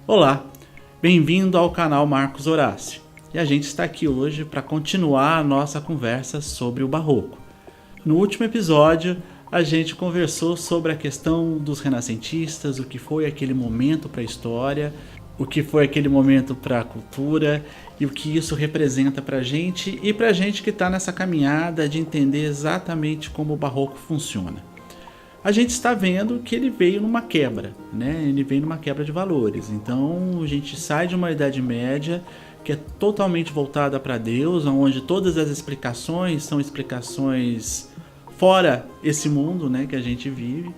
Olá, bem-vindo ao canal Marcos Horácio. E a gente está aqui hoje para continuar a nossa conversa sobre o Barroco. No último episódio, a gente conversou sobre a questão dos renascentistas, o que foi aquele momento para a história, o que foi aquele momento para a cultura e o que isso representa para a gente e para a gente que está nessa caminhada de entender exatamente como o Barroco funciona. A gente está vendo que ele veio numa quebra, né? Ele veio numa quebra de valores. Então a gente sai de uma Idade Média que é totalmente voltada para Deus, onde todas as explicações são explicações fora esse mundo, né, que a gente vive,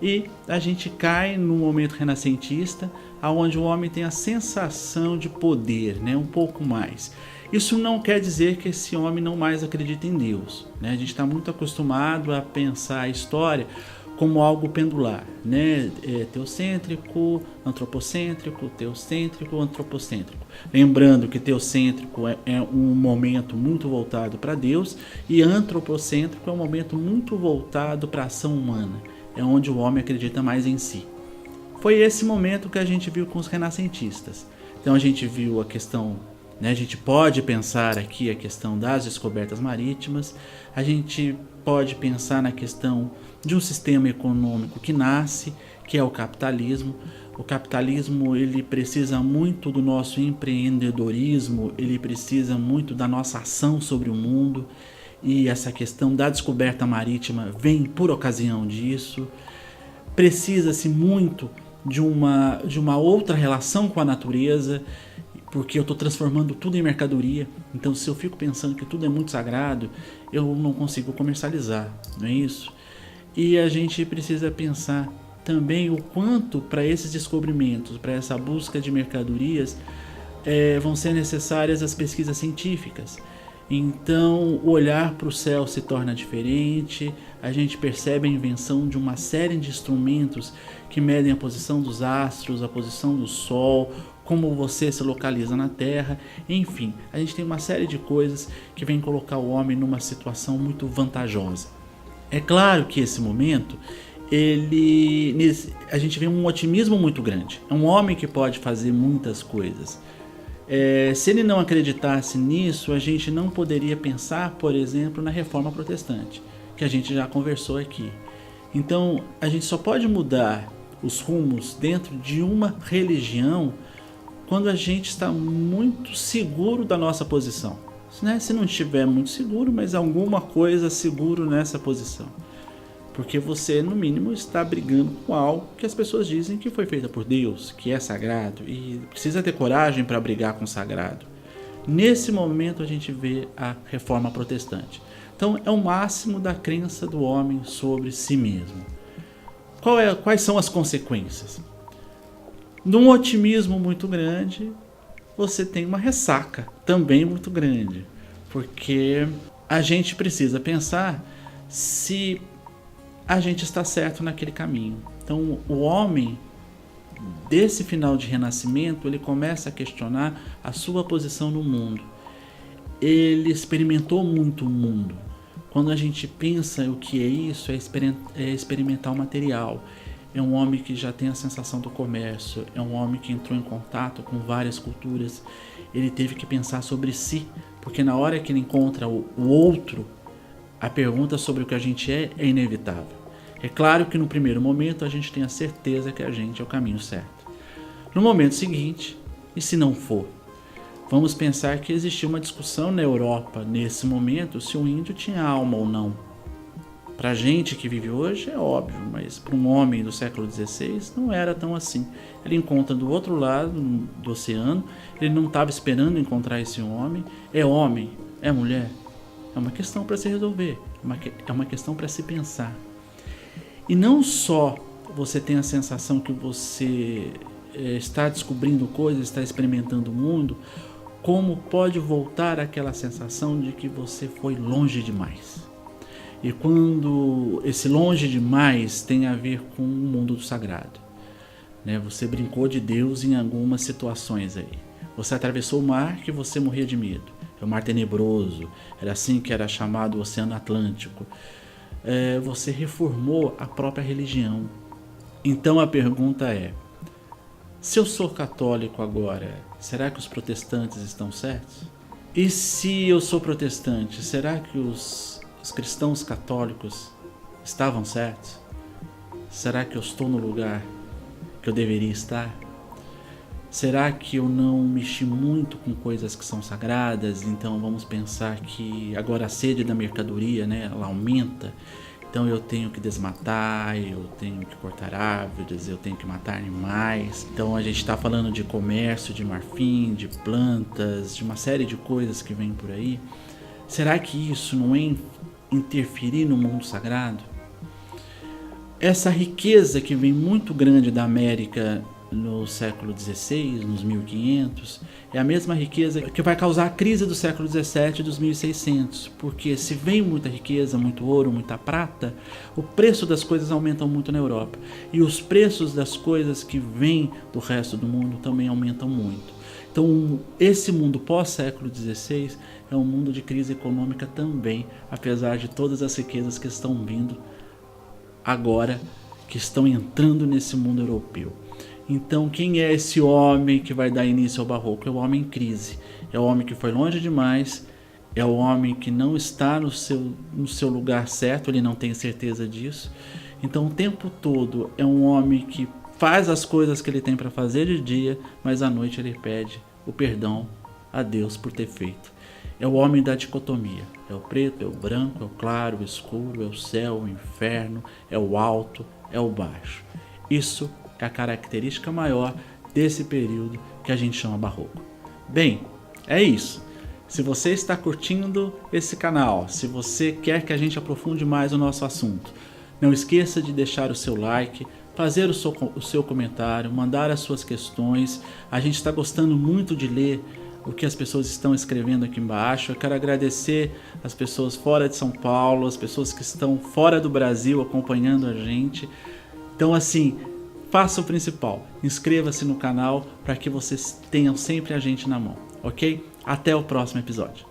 e a gente cai no momento renascentista, onde o homem tem a sensação de poder, né, um pouco mais. Isso não quer dizer que esse homem não mais acredita em Deus, né? A gente está muito acostumado a pensar a história como algo pendular, né? Teocêntrico, antropocêntrico, teocêntrico, antropocêntrico. Lembrando que teocêntrico é um momento muito voltado para Deus e antropocêntrico é um momento muito voltado para a ação humana, é onde o homem acredita mais em si. Foi esse momento que a gente viu com os renascentistas. Então a gente viu a questão, né, a gente pode pensar aqui a questão das descobertas marítimas, a gente pode pensar na questão de um sistema econômico que nasce, que é o capitalismo. O capitalismo ele precisa muito do nosso empreendedorismo, ele precisa muito da nossa ação sobre o mundo, e essa questão da descoberta marítima vem por ocasião disso. Precisa-se muito de uma outra relação com a natureza, porque eu estou transformando tudo em mercadoria. Então se eu fico pensando que tudo é muito sagrado, eu não consigo comercializar, não é isso? E a gente precisa pensar também o quanto para esses descobrimentos, para essa busca de mercadorias, vão ser necessárias as pesquisas científicas. Então o olhar para o céu se torna diferente, a gente percebe a invenção de uma série de instrumentos que medem a posição dos astros, a posição do sol, como você se localiza na Terra, enfim, a gente tem uma série de coisas que vem colocar o homem numa situação muito vantajosa. É claro que esse momento, a gente vê um otimismo muito grande, é um homem que pode fazer muitas coisas. Se ele não acreditasse nisso, a gente não poderia pensar, por exemplo, na Reforma Protestante, que a gente já conversou aqui. Então, a gente só pode mudar os rumos dentro de uma religião quando a gente está muito seguro da nossa posição, né? Se não estiver muito seguro, mas alguma coisa seguro nessa posição, porque você no mínimo está brigando com algo que as pessoas dizem que foi feita por Deus, que é sagrado, e precisa ter coragem para brigar com o sagrado. Nesse momento a gente vê a Reforma Protestante. Então é o máximo da crença do homem sobre si mesmo. Quais são as consequências? Num otimismo muito grande, você tem uma ressaca também muito grande, porque a gente precisa pensar se a gente está certo naquele caminho. Então o homem desse final de renascimento, ele começa a questionar a sua posição no mundo. Ele experimentou muito o mundo. Quando a gente pensa o que é isso, é experimentar o material. É um homem que já tem a sensação do comércio, é um homem que entrou em contato com várias culturas. Ele teve que pensar sobre si, porque na hora que ele encontra o outro, a pergunta sobre o que a gente é inevitável. É claro que no primeiro momento a gente tem a certeza que a gente é o caminho certo. No momento seguinte, e se não for? Vamos pensar que existiu uma discussão na Europa nesse momento se o índio tinha alma ou não. Para a gente que vive hoje é óbvio, mas para um homem do século XVI não era tão assim. Ele encontra do outro lado do oceano, ele não estava esperando encontrar esse homem, é mulher, é uma questão para se resolver, é uma questão para se pensar. E não só você tem a sensação que você está descobrindo coisas, está experimentando o mundo, como pode voltar aquela sensação de que você foi longe demais. E quando esse longe demais tem a ver com o mundo do sagrado, né? Você brincou de Deus em algumas situações aí. Você atravessou o mar que você morria de medo. É o mar tenebroso, era assim que era chamado o Oceano Atlântico. Você reformou a própria religião. Então a pergunta é: Se eu sou católico agora, será que os protestantes estão certos? E se eu sou protestante, será que os cristãos católicos estavam certos? Será que eu estou no lugar que eu deveria estar? Será que eu não mexi muito com coisas que são sagradas? Então vamos pensar que agora a sede da mercadoria, né, ela aumenta. Então eu tenho que desmatar, eu tenho que cortar árvores, eu tenho que matar animais. Então a gente está falando de comércio, de marfim, de plantas, de uma série de coisas que vem por aí. Será que isso não é interferir no mundo sagrado? Essa riqueza que vem muito grande da América no século XVI, nos 1500, é a mesma riqueza que vai causar a crise do século XVII e dos 1600, porque se vem muita riqueza, muito ouro, muita prata, o preço das coisas aumentam muito na Europa, e os preços das coisas que vêm do resto do mundo também aumentam muito. Então esse mundo pós-século XVI é um mundo de crise econômica também, apesar de todas as riquezas que estão vindo agora, que estão entrando nesse mundo europeu. Então quem é esse homem que vai dar início ao barroco? É o homem em crise, é o homem que foi longe demais, é o homem que não está no seu lugar certo, ele não tem certeza disso. Então o tempo todo é um homem que faz as coisas que ele tem para fazer de dia, mas à noite ele pede o perdão a Deus por ter feito. É o homem da dicotomia, é o preto, é o branco, é o claro, o escuro, é o céu, o inferno, é o alto, é o baixo. Isso é a característica maior desse período que a gente chama barroco. Bem, é isso. Se você está curtindo esse canal, se você quer que a gente aprofunde mais o nosso assunto, não esqueça de deixar o seu like, fazer o seu comentário, mandar as suas questões. A gente está gostando muito de ler o que as pessoas estão escrevendo aqui embaixo. Eu quero agradecer as pessoas fora de São Paulo, as pessoas que estão fora do Brasil acompanhando a gente. Então assim, faça o principal, inscreva-se no canal para que vocês tenham sempre a gente na mão, ok? Até o próximo episódio.